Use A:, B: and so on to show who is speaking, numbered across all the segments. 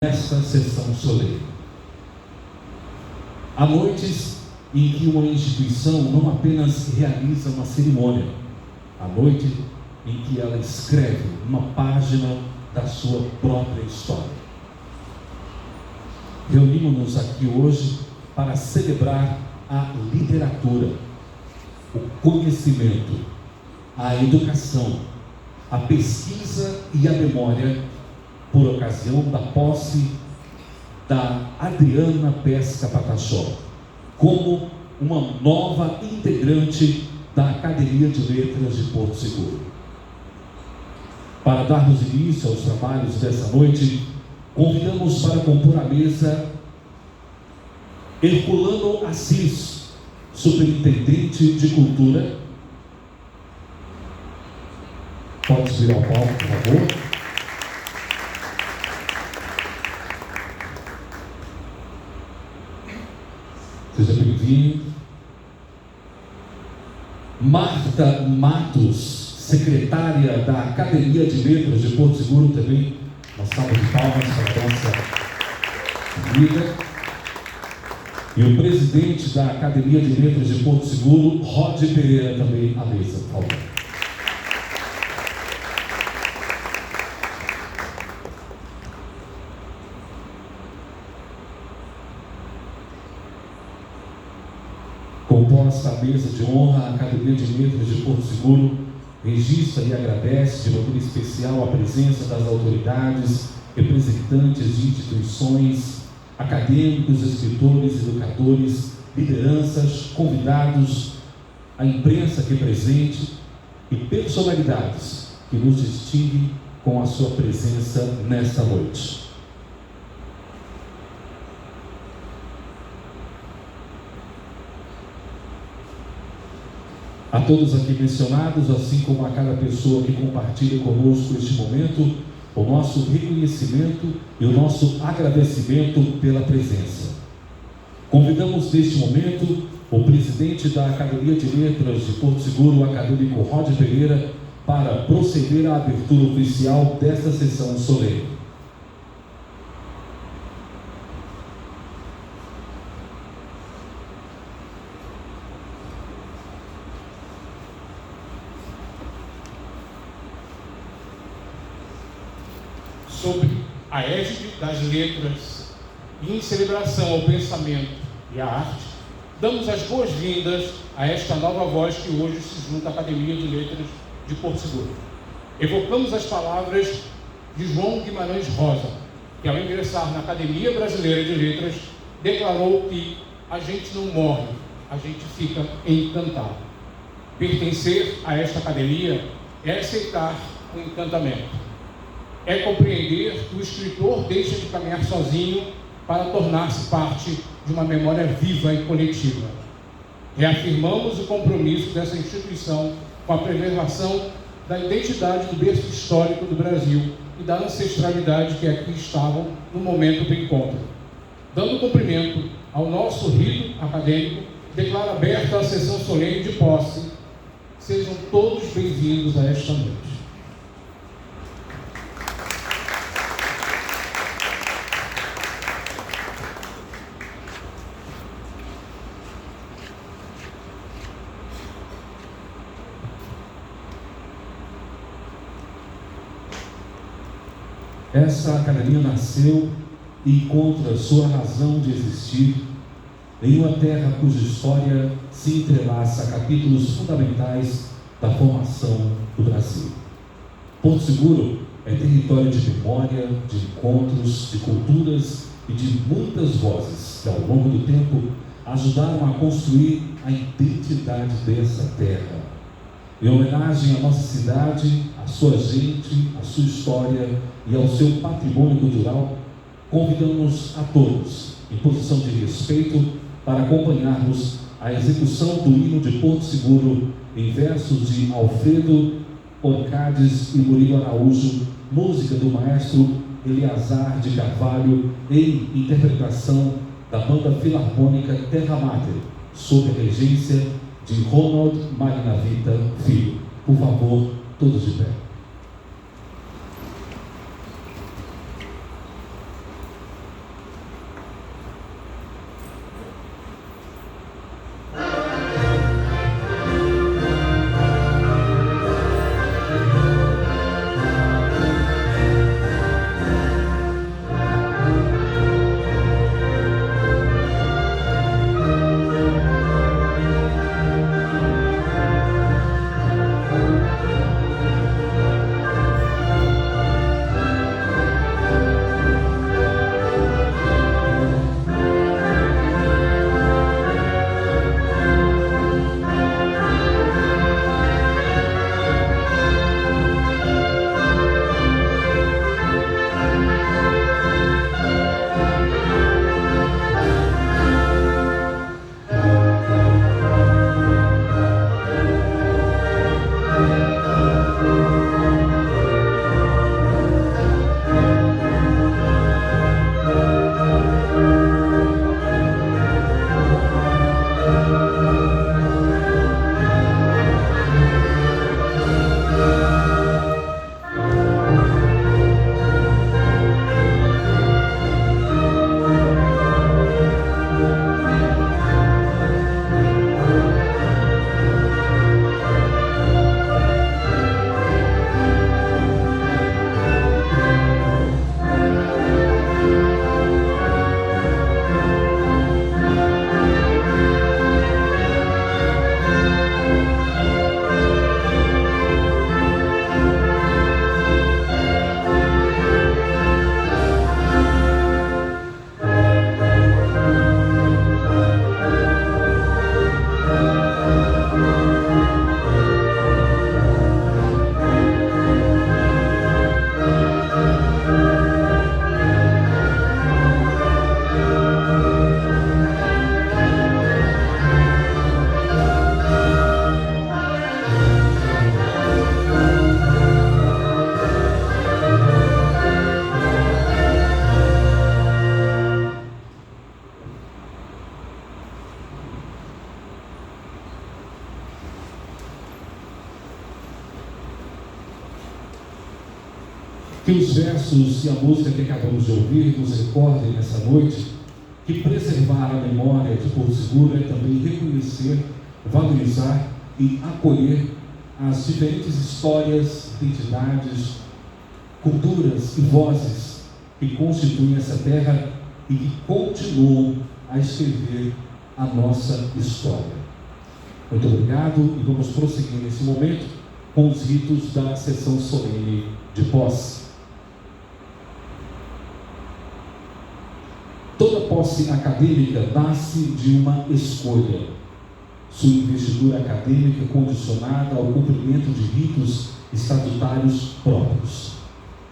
A: nesta sessão solene. Há noites em que uma instituição não apenas realiza uma cerimônia, há noite em que ela escreve uma página da sua própria história. Reunimos-nos aqui hoje para celebrar a literatura, o conhecimento, a educação, a pesquisa e a memória, por ocasião da posse da Adriana Pesca Pataxó, como uma nova integrante da Academia de Letras de Porto Seguro. Para darmos início aos trabalhos dessa noite, convidamos para compor a mesa Herculano Assis, Superintendente de Cultura. Pode subir ao palco, por favor. Seja bem-vindo. Marta Matos, secretária da Academia de Letras de Porto Seguro, também uma salva de palmas para a nossa amiga. E o presidente da Academia de Letras de Porto Seguro, Rod Pereira, também à mesa, por favor. Composta a mesa de honra, a Academia de Letras de Porto Seguro registra e agradece de maneira especial a presença das autoridades, representantes de instituições, acadêmicos, escritores, educadores, lideranças, convidados, a imprensa aqui presente e personalidades que nos distinguem com a sua presença nesta noite. A todos aqui mencionados, assim como a cada pessoa que compartilha conosco este momento, o nosso reconhecimento e o nosso agradecimento pela presença. Convidamos neste momento o presidente da Academia de Letras de Porto Seguro, o acadêmico Rod Pereira, para proceder à abertura oficial desta sessão solene.
B: Sobre a égide das letras e em celebração ao pensamento e à arte, damos as boas-vindas a esta nova voz que hoje se junta à Academia de Letras de Porto Seguro. Evocamos as palavras de João Guimarães Rosa, que ao ingressar na Academia Brasileira de Letras, declarou que a gente não morre, a gente fica encantado. Pertencer a esta academia é aceitar o encantamento. É compreender que o escritor deixa de caminhar sozinho para tornar-se parte de uma memória viva e coletiva. Reafirmamos o compromisso dessa instituição com a preservação da identidade do berço histórico do Brasil e da ancestralidade que aqui estavam no momento do encontro. Dando cumprimento ao nosso rito acadêmico, declaro aberta a sessão solene de posse. Sejam todos bem-vindos a esta noite.
A: Essa academia nasceu e encontra sua razão de existir em uma terra cuja história se entrelaça a capítulos fundamentais da formação do Brasil. Porto Seguro é território de memória, de encontros, de culturas e de muitas vozes que, ao longo do tempo, ajudaram a construir a identidade dessa terra. Em homenagem à nossa cidade, à sua gente, à sua história e ao seu patrimônio cultural, convidamos a todos, em posição de respeito, para acompanharmos a execução do hino de Porto Seguro em versos de Alfredo Orcades e Murilo Araújo, música do maestro Eleazar de Carvalho, em interpretação da Banda Filarmônica Terra Mater, sob a regência de Ronald Magnavita Filho. Por favor, todos de pé. Que os versos e a música que acabamos de ouvir nos recordem nessa noite que preservar a memória de Porto Seguro é também reconhecer, valorizar e acolher as diferentes histórias, identidades, culturas e vozes que constituem essa terra e que continuam a escrever a nossa história. Muito obrigado e vamos prosseguir nesse momento com os ritos da sessão solene de posse. Toda posse acadêmica nasce de uma escolha. Sua investidura acadêmica condicionada ao cumprimento de ritos estatutários próprios.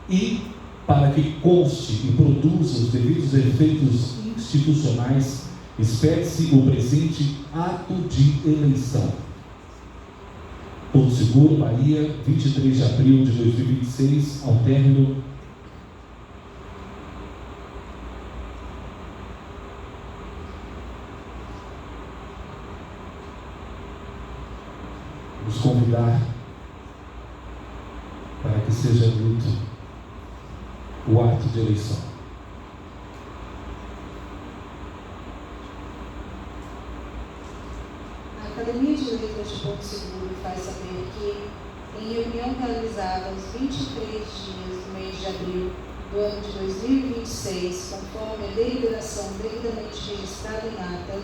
A: E, para que conste e produza os devidos efeitos institucionais, espere-se o presente ato de eleição. Porto Seguro, Bahia, 23 de abril de 2026, ao término nos convidar para que seja lido o ato de eleição.
C: A Academia de Letras de Porto Seguro faz saber que, em reunião realizada aos 23 dias do mês de abril do ano de 2026, conforme a deliberação devidamente registrada em ata,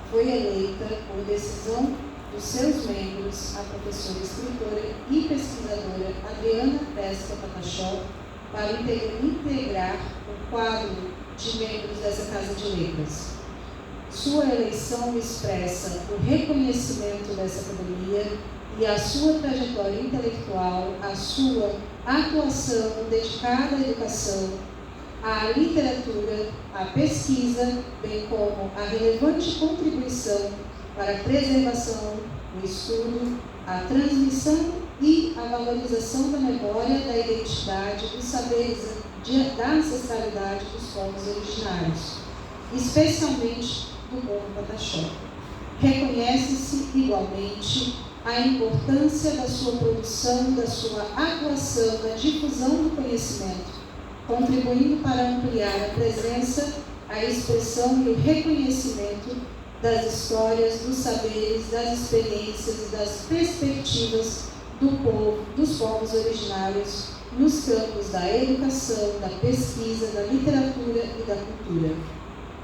C: foi eleita, por decisão dos seus membros, a professora, escritora e pesquisadora Adriana Pesca Patachó, para integrar o quadro de membros dessa Casa de Letras. Sua eleição expressa o reconhecimento dessa academia e a sua trajetória intelectual, a sua atuação dedicada à educação, à literatura, à pesquisa, bem como a relevante contribuição para a preservação, o estudo, a transmissão e a valorização da memória, da identidade, dos saberes, da ancestralidade dos povos originários, especialmente do povo Pataxó. Reconhece-se igualmente a importância da sua produção, da sua atuação, da difusão do conhecimento, contribuindo para ampliar a presença, a expressão e o reconhecimento das histórias, dos saberes, das experiências e das perspectivas dos povos originários nos campos da educação, da pesquisa, da literatura e da cultura.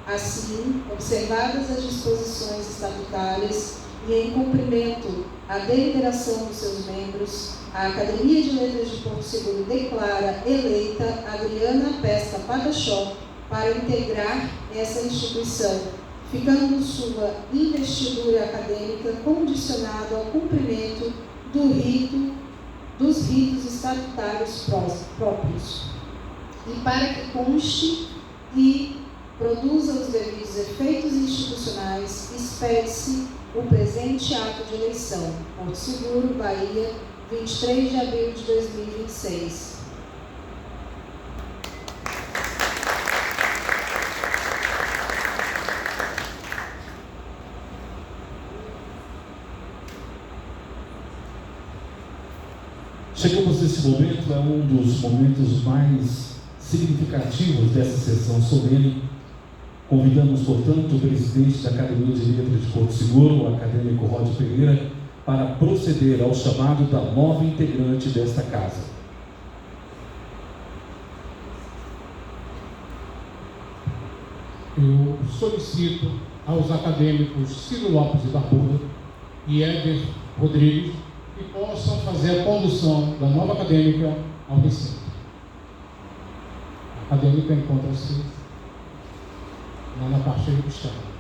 C: Assim, observadas as disposições estatutárias e em cumprimento à deliberação dos seus membros, a Academia de Letras de Porto Seguro declara eleita Adriana Pesca Patachó para integrar essa instituição, ficando sua investidura acadêmica condicionada ao cumprimento dos ritos estatutários próprios. E para que conste e produza os devidos efeitos institucionais, espere-se o presente ato de eleição. Porto Seguro, Bahia, 23 de abril de 2026.
A: Chegamos nesse momento, é um dos momentos mais significativos dessa sessão solene. Convidamos, portanto, o presidente da Academia de Letras de Porto Seguro, o acadêmico Rod Pereira, para proceder ao chamado da nova integrante desta casa.
B: Eu solicito aos acadêmicos Ciro Lopes de Barbuda e Éder Rodrigues que possam fazer a condução da nova acadêmica ao recinto. A acadêmica encontra-se na parte externa.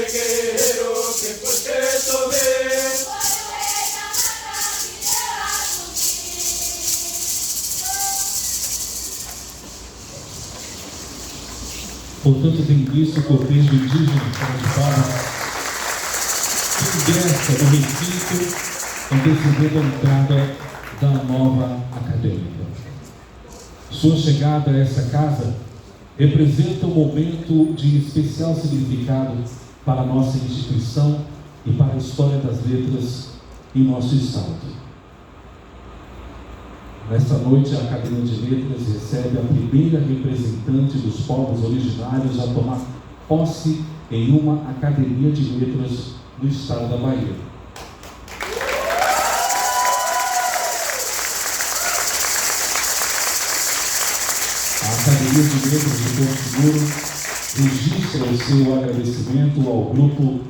D: guerreiro que por Cristo veio.
A: Portanto, bendice o cortejo indígena de Paulo, que ingressa no recinto antecedendo a entrada da nova acadêmica. Sua chegada a essa casa representa um momento de especial significado para a nossa instituição e para a história das letras em nosso estado. Nesta noite, a Academia de Letras recebe a primeira representante dos povos originários a tomar posse em uma Academia de Letras no estado da Bahia. A Academia de Letras de Porto Seguro registra o seu agradecimento ao grupo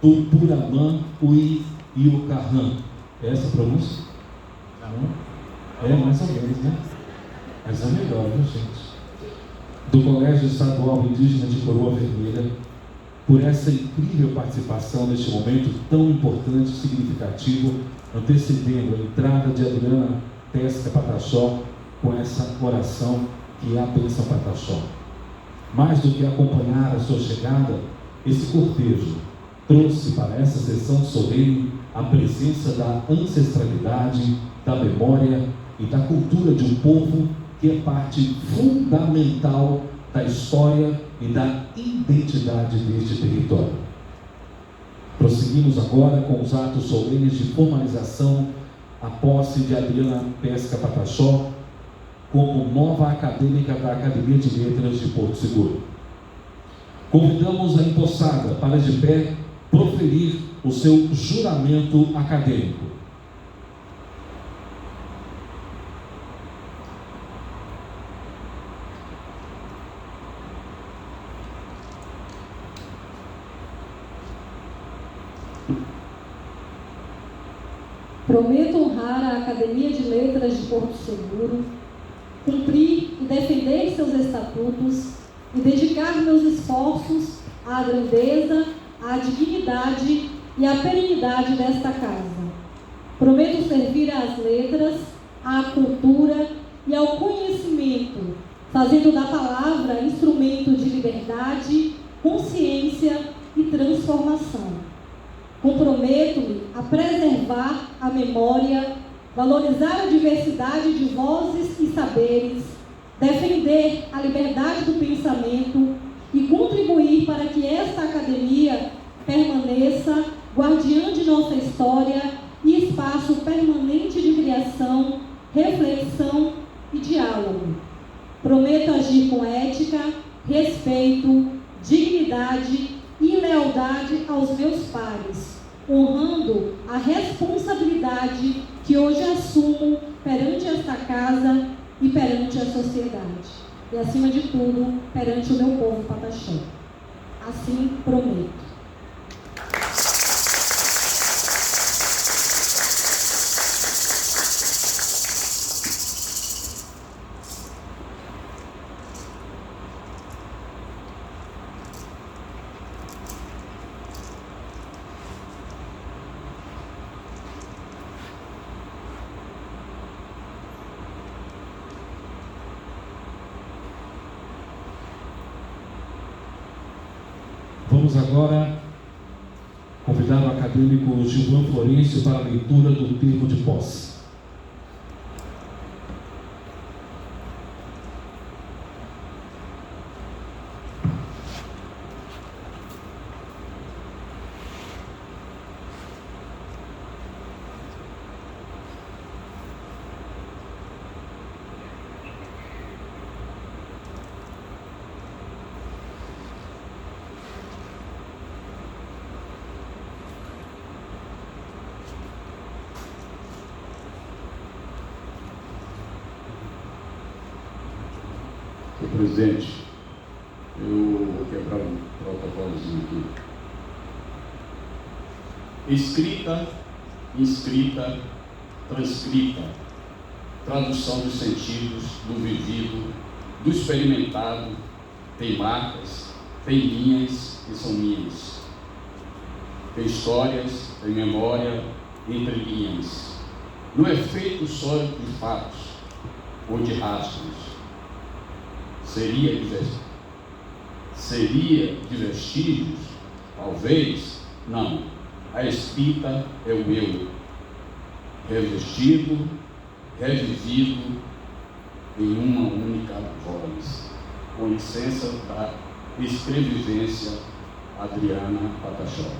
A: Tupuraman Ui Iocarran. É essa a pronúncia? Não? É, mais ou menos, né? Mas é melhor, viu, gente? Do Colégio Estadual Indígena de Coroa Vermelha, por essa incrível participação neste momento tão importante e significativo, antecedendo a entrada de Adriana Pesca Pataxó com essa oração que é a bênção Pataxó. Mais do que acompanhar a sua chegada, esse cortejo trouxe para essa sessão solene a presença da ancestralidade, da memória e da cultura de um povo que é parte fundamental da história e da identidade deste território. Prosseguimos agora com os atos solenes de formalização a posse de Adriana Pesca Pataxó como nova acadêmica da Academia de Letras de Porto Seguro. Convidamos a empossada para de pé proferir o seu juramento acadêmico.
E: Prometo honrar a Academia de Letras de Porto Seguro, cumprir e defender seus estatutos e dedicar meus esforços à grandeza, à dignidade e à perenidade desta casa. Prometo servir às letras, à cultura e ao conhecimento, fazendo da palavra instrumento de liberdade, consciência e transformação. Comprometo-me a preservar a memória, valorizar a diversidade de vozes e saberes, defender a liberdade do pensamento e contribuir para que esta academia permaneça guardiã de nossa história e espaço permanente de criação, reflexão e diálogo. Prometo agir com ética, respeito, dignidade e lealdade aos meus pares, honrando a responsabilidade que hoje assumo perante esta casa e perante a sociedade. E, acima de tudo, perante o meu povo pataxó. Assim prometo.
A: Vamos agora convidar o acadêmico Gilvan Florencio para a leitura do termo de posse.
F: Presidente, eu vou quebrar um protocolozinho aqui. Escrita, inscrita, transcrita, tradução dos sentidos, do vivido, do experimentado, tem marcas, tem linhas que são minhas. tem histórias, tem memória, entre linhas. Não é feito só de fatos ou de rastros. Seria de vestígios? Talvez. Não. A escrita é o eu, revestido, revivido em uma única voz. Com licença da escrevivência, Adriana Pataxó.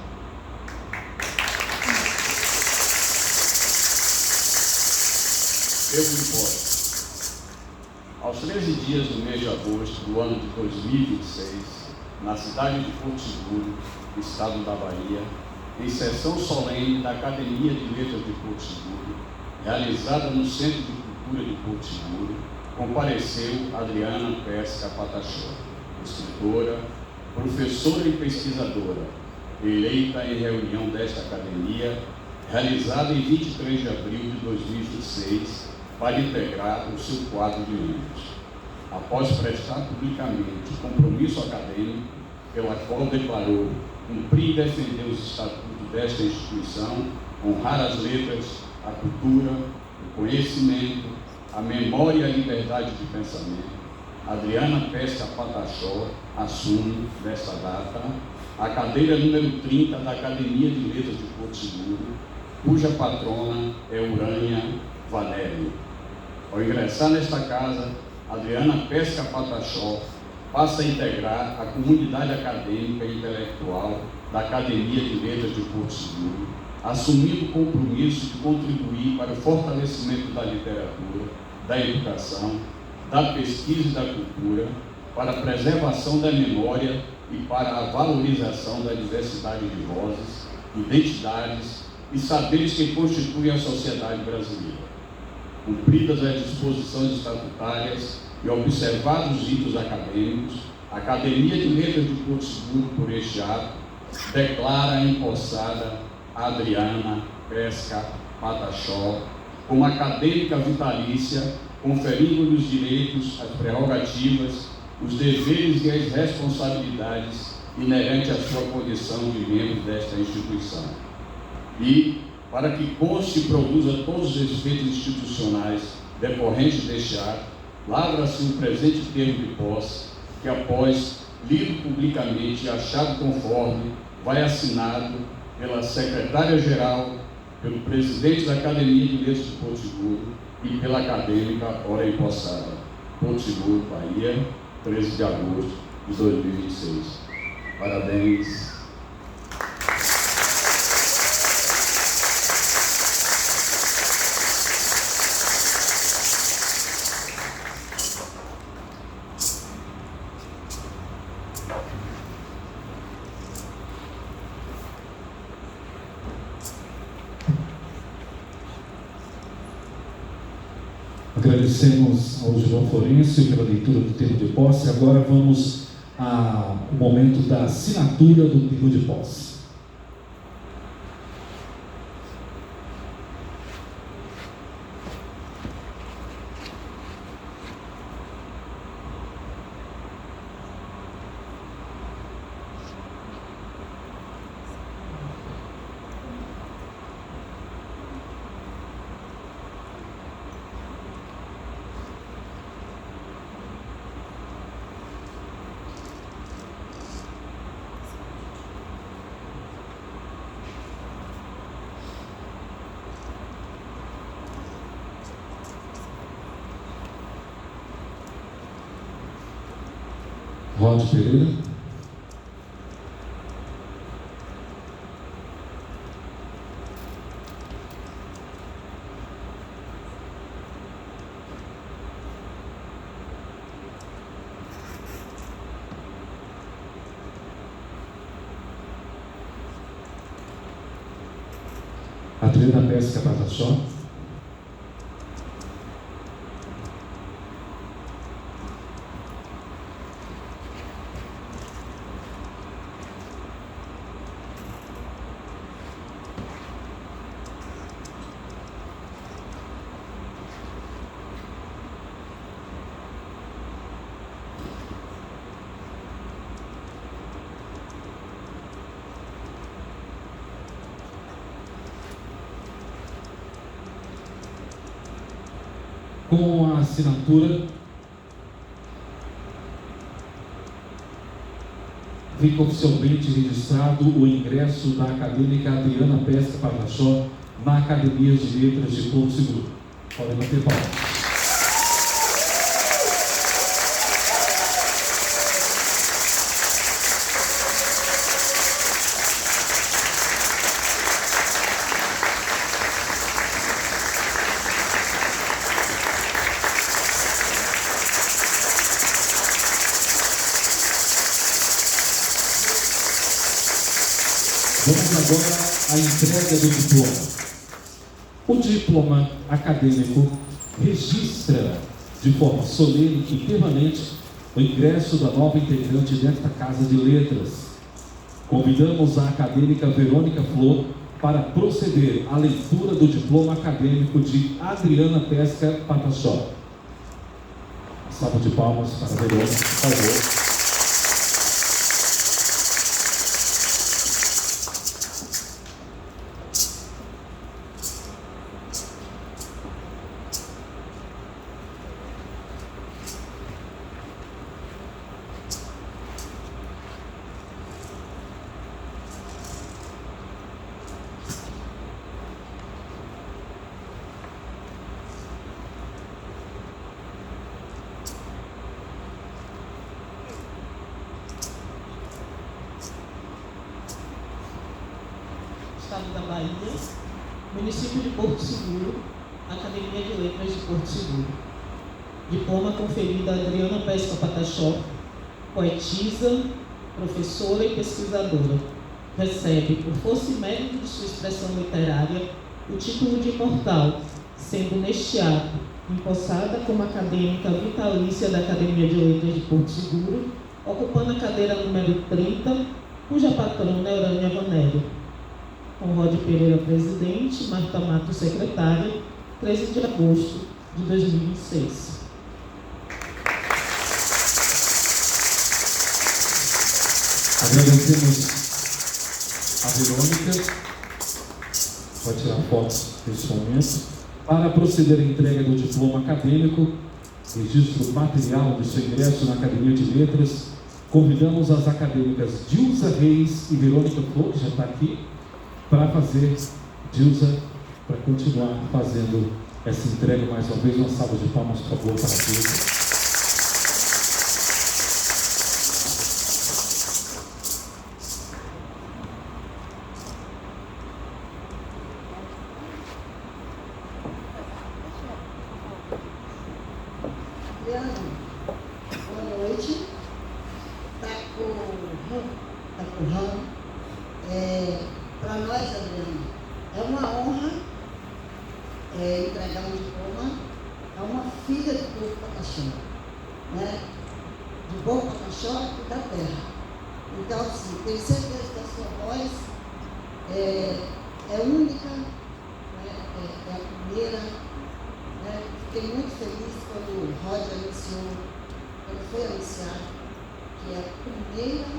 F: Eu me importo. Aos 13 dias do mês de agosto do ano de 2026, na cidade de Porto Seguro, estado da Bahia, em sessão solene da Academia de Letras de Porto Seguro, realizada no Centro de Cultura de Porto Seguro, compareceu Adriana Pesca Pataxó, escritora, professora e pesquisadora, eleita em reunião desta academia, realizada em 23 de abril de 2026, para integrar o seu quadro de membros. Após prestar publicamente compromisso acadêmico, pela qual declarou cumprir e defender os estatutos desta instituição, honrar as letras, a cultura, o conhecimento, a memória e a liberdade de pensamento, Adriana Pesca Pataxó assume, nesta data, a cadeira número 30 da Academia de Letras de Porto Seguro, cuja patrona é Urânia Valério. Ao ingressar nesta casa, Adriana Pesca Pataxó passa a integrar a comunidade acadêmica e intelectual da Academia de Letras de Porto Seguro, assumindo o compromisso de contribuir para o fortalecimento da literatura, da educação, da pesquisa e da cultura, para a preservação da memória e para a valorização da diversidade de vozes, identidades e saberes que constituem a sociedade brasileira. Cumpridas as disposições estatutárias e observados os ritos acadêmicos, a Academia de Letras de Porto Seguro, por este ato, declara empossada Adriana Pesca Pataxó como acadêmica vitalícia, conferindo-lhe os direitos, as prerrogativas, os deveres e as responsabilidades inerentes à sua condição de membro desta instituição. E, para que conste e produza todos os efeitos institucionais decorrentes deste ato, lavra-se um presente termo de posse, que após lido publicamente e achado conforme, vai assinado pela secretária-geral, pelo presidente da Academia de Letras de Porto Seguro e pela acadêmica ora empossada. Porto Seguro, Bahia, 13 de agosto de 2026. Parabéns.
A: Agradecemos ao João Florencio pela leitura do termo de posse. Agora vamos ao momento da assinatura do termo de posse. Rod Pereira. Adriana Pesca Pataxó. Com a assinatura, fica oficialmente registrado o ingresso da acadêmica Adriana Pesca Pataxó na Academia de Letras de Porto Seguro. Podem bater palmas. Vamos agora à entrega do diploma. O diploma acadêmico registra de forma solene e permanente o ingresso da nova integrante desta Casa de Letras. Convidamos a acadêmica Verônica Flor para proceder à leitura do diploma acadêmico de Adriana Pesca Pataxó. Salva de palmas para a Verônica, por favor.
G: Estado da Bahia, município de Porto Seguro, Academia de Letras de Porto Seguro. Diploma conferido a Adriana Pesca Pataxó, poetisa, professora e pesquisadora. Recebe, por força e mérito de sua expressão literária, o título de imortal, sendo neste ato empossada como acadêmica vitalícia da Academia de Letras de Porto Seguro, ocupando a cadeira número 30, cuja patrona é Urânia Vanério. Com Rod Pereira, presidente, Marta Mato, secretária, 13 de agosto de 2026.
A: Agradecemos a Verônica, vai tirar fotos nesse momento, para proceder à entrega do diploma acadêmico, registro material do seu ingresso na Academia de Letras. Convidamos as acadêmicas Dilza Reis e Verônica Flor, que já está aqui, para fazer, Dilza, para continuar fazendo essa entrega mais uma vez. Uma salva de palmas, por favor, para a Dilza.
H: Boa noite. Tá com ramo. Para nós, Adriana, é uma honra entregar um diploma a uma filha do povo Pataxó, né? Do povo Pataxó e da terra. Então, assim, tenho certeza que a sua voz é única, né? É a primeira. Né? Fiquei muito feliz quando o Rod foi anunciado que é a primeira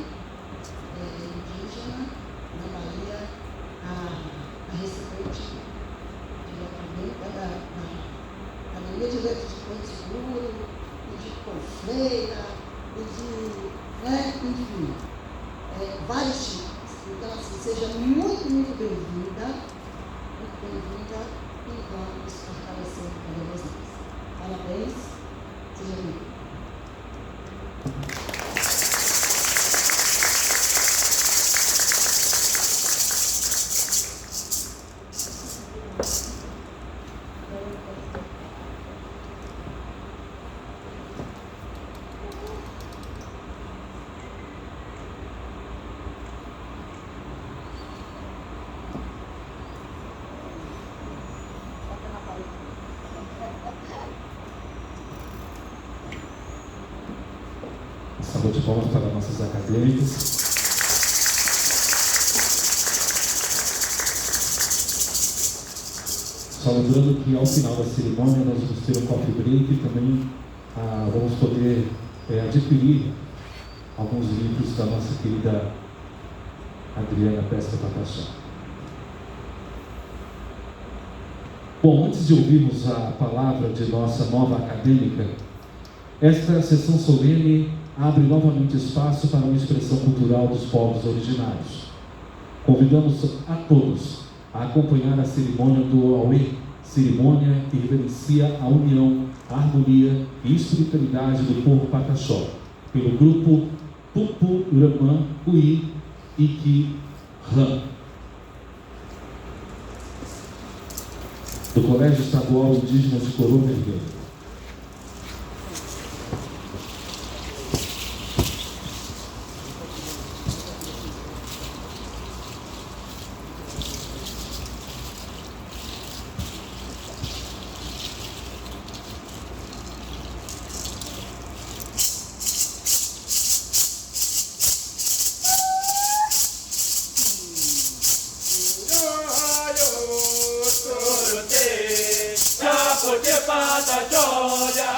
H: indígena na Bahia a receber o título de acadêmica da Academia de Letras de Porto Seguro, e de Confreira, e de, né, enfim, vários títulos. Então, assim, seja muito, muito bem-vinda, e vamos fortalecer cada vez mais. Parabéns, seja bem-vinda.
A: Salva de palmas para nossas acadêmicas. Só lembrando que ao final da cerimônia nós vamos ter um coffee break e também vamos poder adquirir alguns livros da nossa querida Adriana Pesca Pataxó. Bom, antes de ouvirmos a palavra de nossa nova acadêmica, esta sessão solene abre novamente espaço para uma expressão cultural dos povos originários. Convidamos a todos a acompanhar a cerimônia do Auê, cerimônia que reverencia a união, a harmonia e espiritualidade do povo Pataxó, pelo grupo Tupu Uramã Ui Iki Ram, do Colégio Estadual Indígena de Coroa Vermelha.
D: Joya,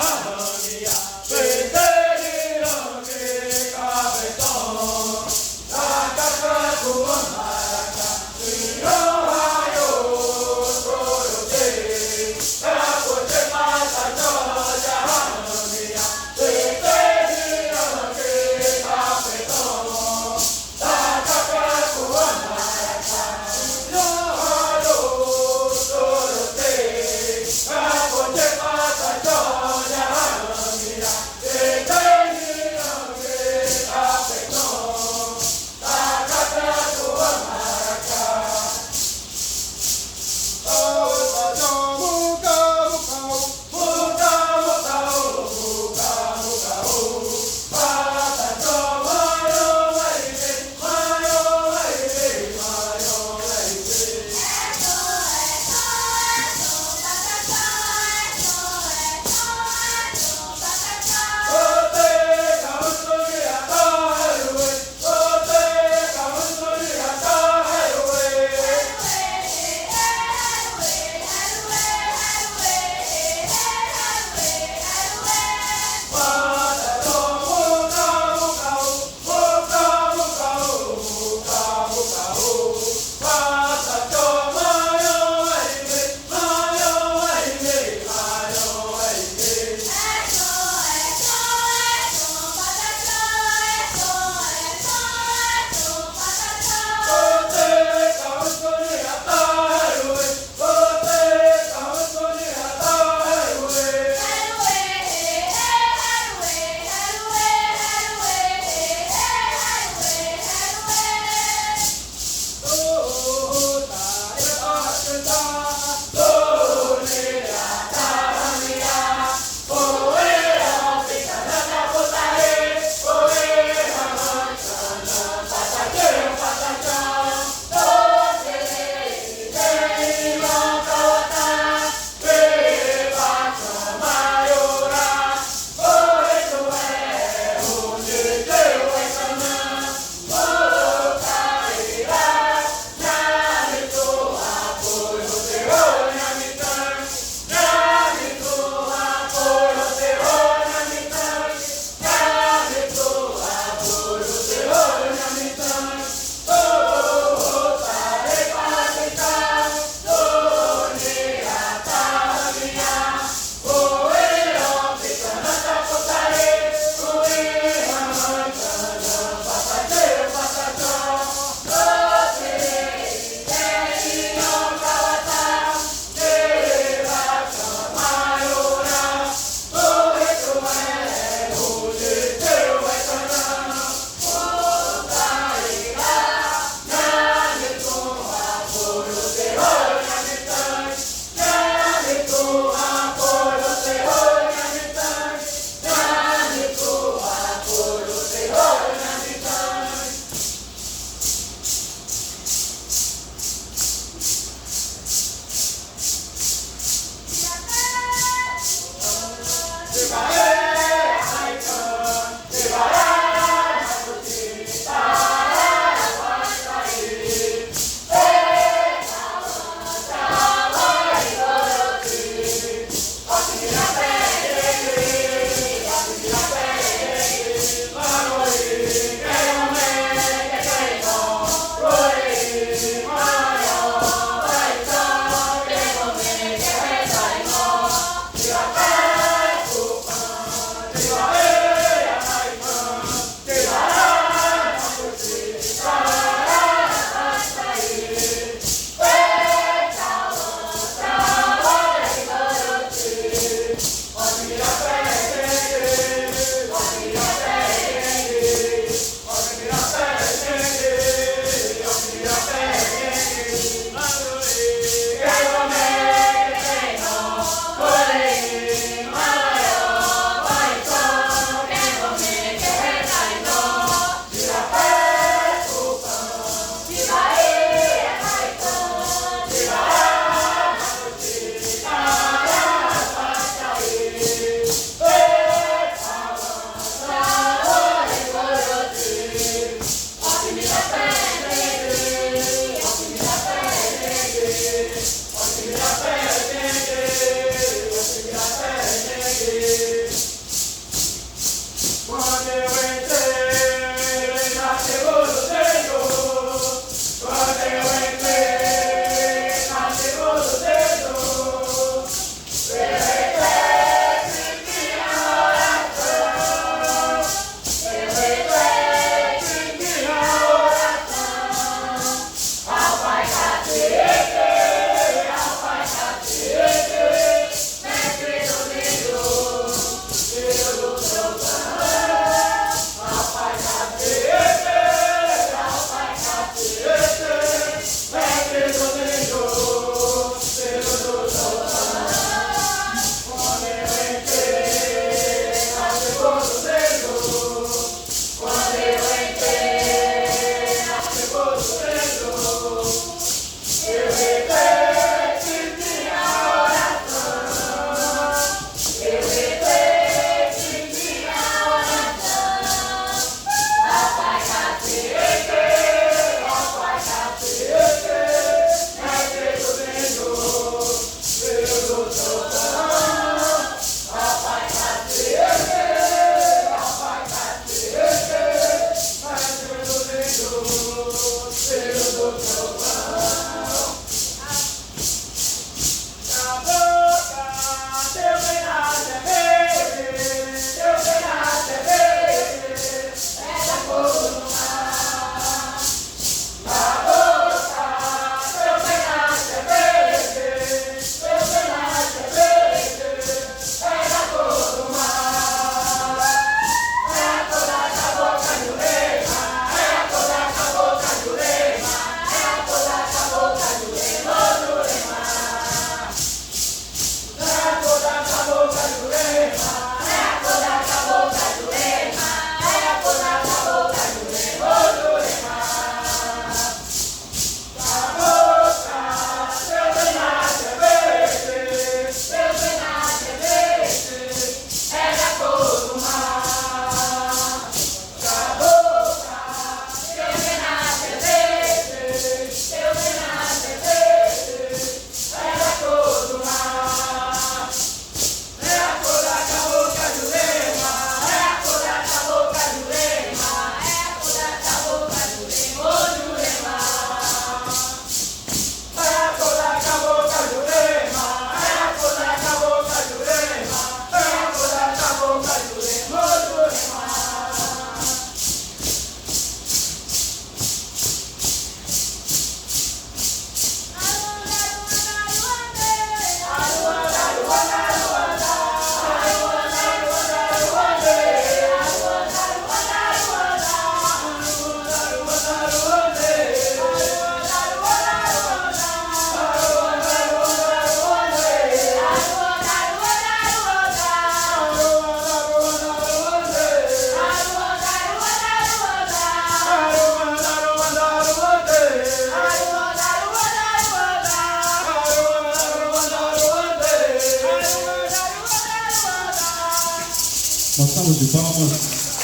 A: Uma salva de palmas.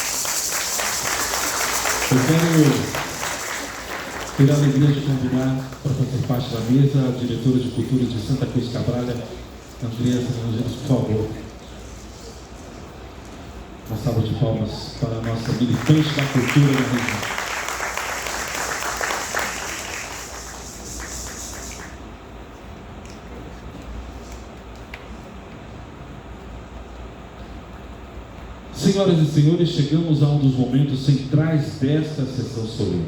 A: Eu quero ter a alegria de convidar para fazer parte da mesa a diretora de Cultura de Santa Cruz Cabrália, Andresa Angelos, por favor. Uma salva de palmas para a nossa militante da cultura da região. Senhoras e senhores, chegamos a um dos momentos centrais desta sessão solene.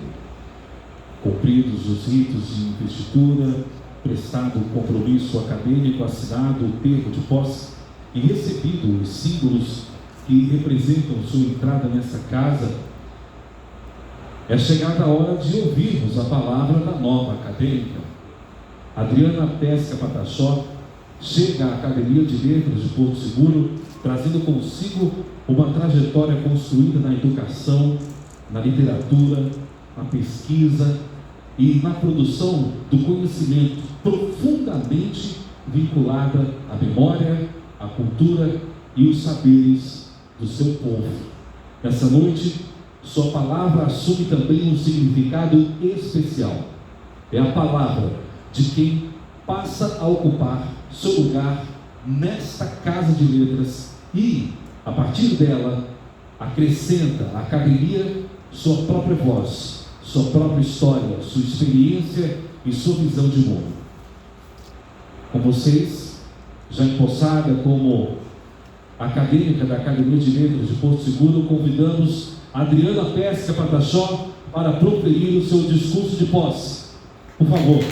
A: Cumpridos os ritos de investidura, prestado o compromisso acadêmico, assinado o termo de posse e recebido os símbolos que representam sua entrada nessa casa, é chegada a hora de ouvirmos a palavra da nova acadêmica. Adriana Pesca Pataxó chega à Academia de Letras de Porto Seguro, trazendo consigo uma trajetória construída na educação, na literatura, na pesquisa e na produção do conhecimento, profundamente vinculada à memória, à cultura e os saberes do seu povo. Essa noite, sua palavra assume também um significado especial. É a palavra de quem passa a ocupar seu lugar nesta casa de letras e, a partir dela, acrescenta à academia sua própria voz, sua própria história, sua experiência e sua visão de mundo. Com vocês, já empossada como acadêmica da Academia de Letras de Porto Seguro, convidamos Adriana Pesca Pataxó para proferir o seu discurso de posse. Por favor.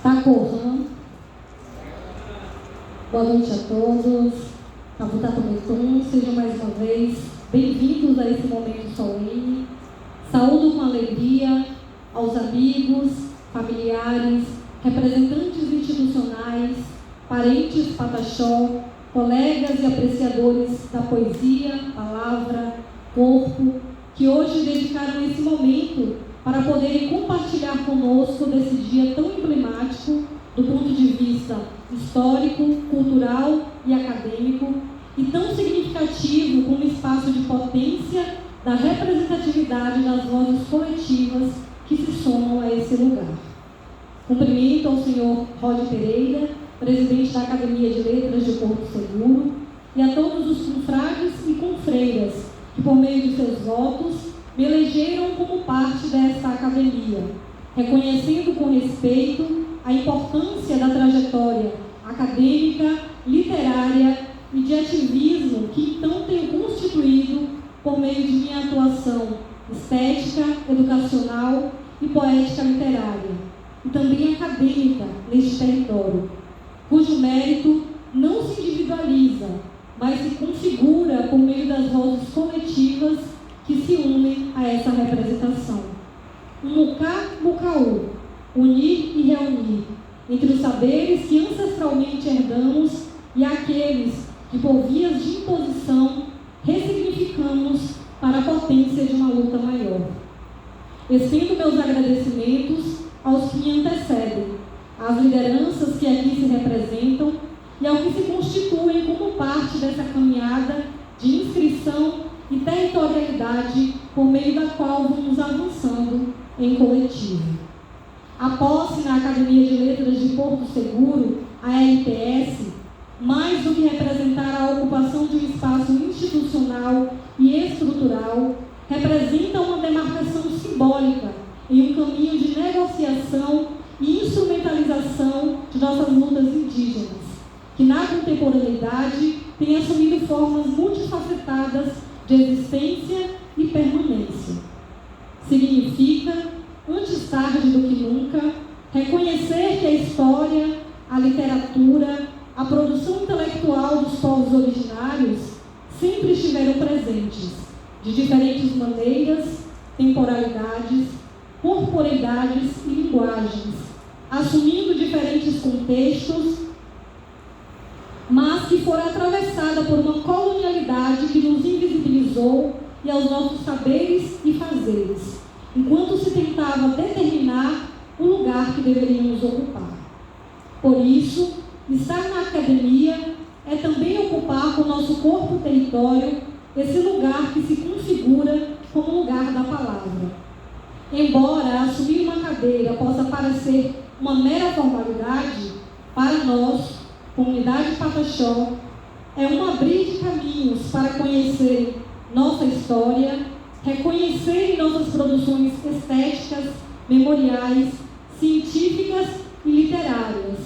E: Tacorã. Boa noite a todos. Tabutato Betum, sejam mais uma vez bem-vindos a esse momento solene. Saúdo com alegria aos amigos, familiares, representantes institucionais, parentes Pataxó, colegas e apreciadores da poesia, palavra, corpo, que hoje dedicaram esse momento para poderem compartilhar conosco desse dia tão emblemático do ponto de vista histórico, cultural e acadêmico, e tão significativo como espaço de potência da representatividade das vozes coletivas que se somam a esse lugar. Cumprimento ao senhor Rod Pereira, presidente da Academia de Letras de Porto Seguro, e a todos os confrades e confreiras que, por meio de seus votos, me elegeram como parte desta academia, reconhecendo com respeito a importância da trajetória acadêmica, literária e de ativismo que então tenho constituído por meio de minha atuação estética, educacional e poética literária, e também acadêmica neste território, cujo mérito não se individualiza, mas se configura por meio das vozes coletivas que se unem a essa representação. Um mucá-mucaú, unir e reunir, entre os saberes que ancestralmente herdamos e aqueles que, por vias de imposição, ressignificamos para a potência de uma luta maior. Estendo meus agradecimentos aos que me antecedem, às lideranças que aqui se representam e ao que se constituem como parte dessa caminhada de inscrição e territorialidade por meio da qual vamos avançando em coletivo. A posse na Academia de Letras de Porto Seguro, a LPS, mais do que representar a ocupação de um espaço institucional e estrutural, representa uma demarcação simbólica em um caminho de negociação e instrumentalização de nossas lutas indígenas, que na contemporaneidade têm assumido formas multifacetadas de existência e permanência. Significa, antes tarde do que nunca, reconhecer que a história, a literatura, a produção intelectual dos povos originários sempre estiveram presentes, de diferentes maneiras, temporalidades, corporeidades e linguagens, assumindo diferentes contextos, mas que foram atravessadas por uma colonialidade que nos invisibilizou organizou e aos nossos saberes e fazeres, enquanto se tentava determinar o lugar que deveríamos ocupar. Por isso, estar na academia é também ocupar com o nosso corpo território esse lugar que se configura como lugar da palavra. Embora assumir uma cadeira possa parecer uma mera formalidade, para nós, comunidade Pataxó, é um abrir de caminhos para conhecer nossa história, reconhecer nossas produções estéticas, memoriais, científicas e literárias,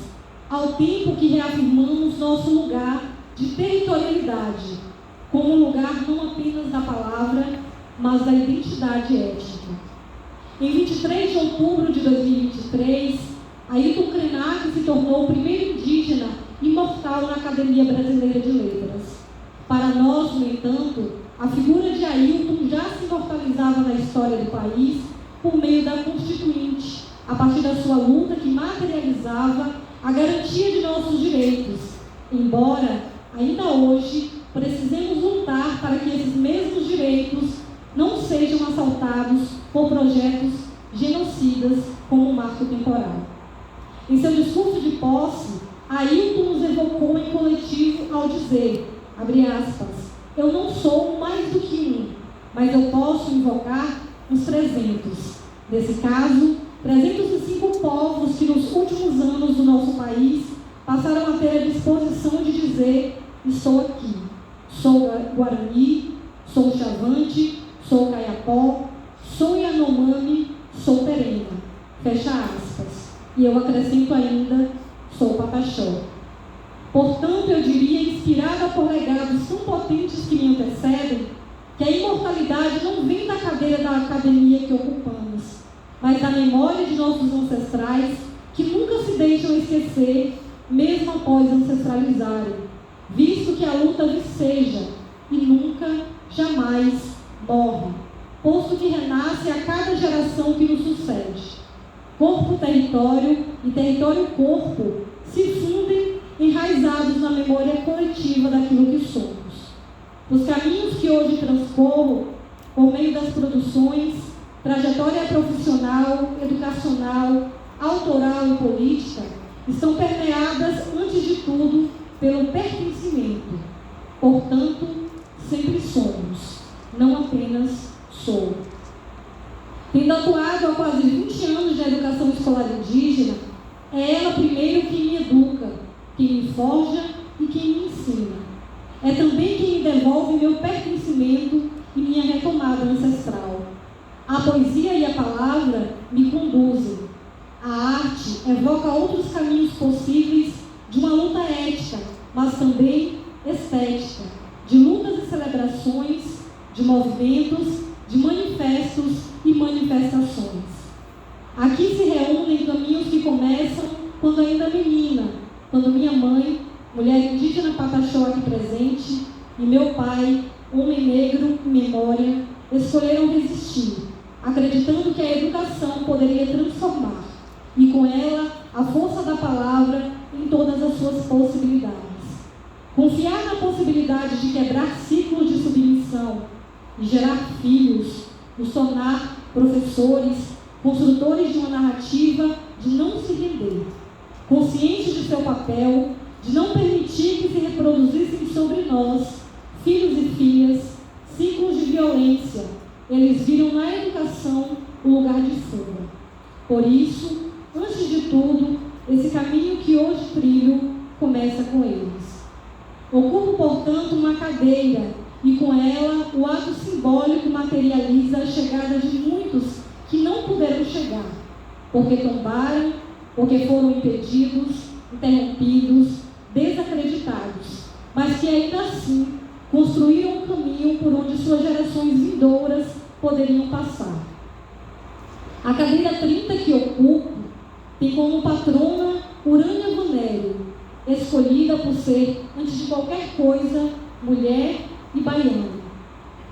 E: ao tempo que reafirmamos nosso lugar de territorialidade, como lugar não apenas da palavra, mas da identidade étnica. Em 23 de outubro de 2023, Ailton Krenak se tornou o primeiro indígena imortal na Academia Brasileira de Letras. Para nós, no entanto, a figura de Ailton já se imortalizava na história do país por meio da Constituinte, a partir da sua luta que materializava a garantia de nossos direitos, embora, ainda hoje, precisemos lutar para que esses mesmos direitos não sejam assaltados por projetos genocidas como o marco temporal. Em seu discurso de posse, Ailton nos evocou em coletivo ao dizer, abre aspas, eu não sou mais do que um, mas eu posso invocar uns 300. Nesse caso, 305 povos que nos últimos anos do nosso país passaram a ter a disposição de dizer, estou aqui, sou Guarani, sou Chavante, sou Caiapó, sou Yanomami, sou Terena. Fecha aspas. E eu acrescento ainda, sou Pataxó. Portanto, eu diria, inspirada por legados tão potentes que me antecedem, que a imortalidade não vem da cadeira da academia que ocupamos, mas da memória de nossos ancestrais, que nunca se deixam esquecer, mesmo após ancestralizarem, visto que a luta viceja e nunca, jamais morre, posto que renasce a cada geração que nos sucede. Corpo-território e território-corpo se fundem enraizados na memória coletiva daquilo que somos. Os caminhos que hoje transcorro, por meio das produções, trajetória profissional, educacional, autoral e política, estão permeadas, antes de tudo, pelo pertencimento. Portanto, sempre somos, não apenas sou. Tendo atuado há quase 20 anos na educação escolar indígena, é ela primeiro quem me educa, quem me forja e quem me ensina. É também quem me devolve meu pertencimento e minha retomada ancestral. A poesia e a palavra me conduzem. A arte evoca outros caminhos possíveis de uma luta ética, mas também estética, de lutas e celebrações, de movimentos, de manifestos e manifestações. Aqui se reúnem caminhos que começam quando ainda menina, quando minha mãe, mulher indígena Pataxó aqui presente, e meu pai, homem negro em memória, escolheram resistir, acreditando que a educação poderia transformar, e com ela a força da palavra em todas as suas possibilidades. Confiar na possibilidade de quebrar ciclos de submissão e gerar filhos, nos tornar professores, construtores de uma narrativa de não se render, conscientes de seu papel, de não permitir que se reproduzissem sobre nós, filhos e filhas, ciclos de violência. Eles viram na educação o lugar de fuga. Por isso, antes de tudo, esse caminho que hoje trilho começa com eles. Ocupo, portanto, uma cadeira e com ela o ato simbólico materializa a chegada de muitos que não puderam chegar, porque tombaram, porque foram impedidos, interrompidos, desacreditados, mas que ainda assim construíram um caminho por onde suas gerações vindouras poderiam passar. A cadeira 30 que ocupo tem como patrona Urânia Vanério, escolhida por ser, antes de qualquer coisa, mulher e baiana,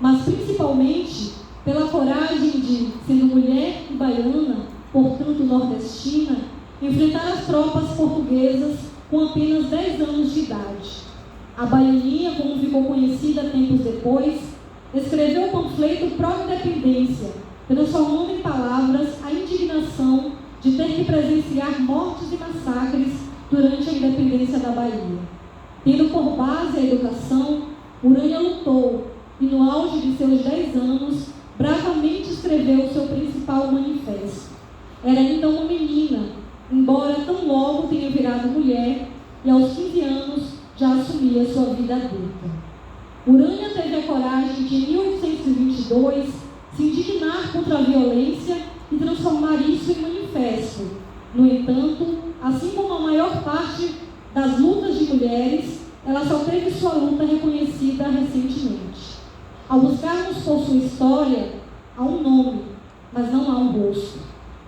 E: mas principalmente pela coragem de, sendo mulher e baiana, portanto nordestina, enfrentar as tropas portuguesas com apenas 10 anos de idade. A baianinha, como ficou conhecida tempos depois, escreveu o panfleto Pró-Independência, transformando em palavras a indignação de ter que presenciar mortes e massacres durante a independência da Bahia. Tendo por base a educação, Urânia lutou e, no auge de seus 10 anos, bravamente escreveu o seu principal manifesto. Era ainda uma menina, embora tão logo tenha virado mulher, e aos 15 anos já assumia sua vida adulta. Urânia teve a coragem de, em 1822, se indignar contra a violência e transformar isso em manifesto. No entanto, assim como a maior parte das lutas de mulheres, ela só teve sua luta reconhecida recentemente. Ao buscarmos por sua história, há um nome, mas não há um rosto.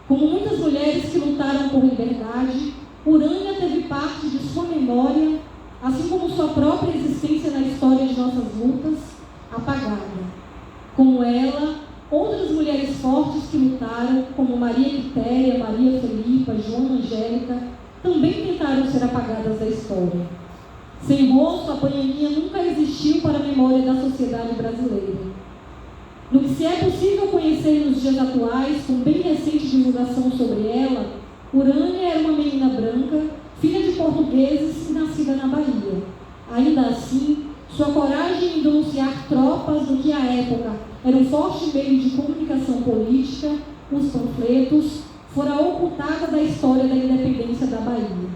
E: Como muitas mulheres que lutaram por liberdade, Urânia teve parte de sua memória, assim como sua própria existência na história de nossas lutas, apagada. Como ela, outras mulheres fortes que lutaram, como Maria Quitéria, Maria Felipa, Joana Angélica, também tentaram ser apagadas da história. Sem rosto, a Baianinha nunca existiu para a memória da sociedade brasileira. No que se é possível conhecer nos dias atuais, com bem recente divulgação sobre ela, Urânia era uma menina branca, filha de portugueses e nascida na Bahia. Ainda assim, sua coragem em denunciar tropas do que à época era um forte meio de comunicação política, os panfletos, fora ocultada da história da independência da Bahia.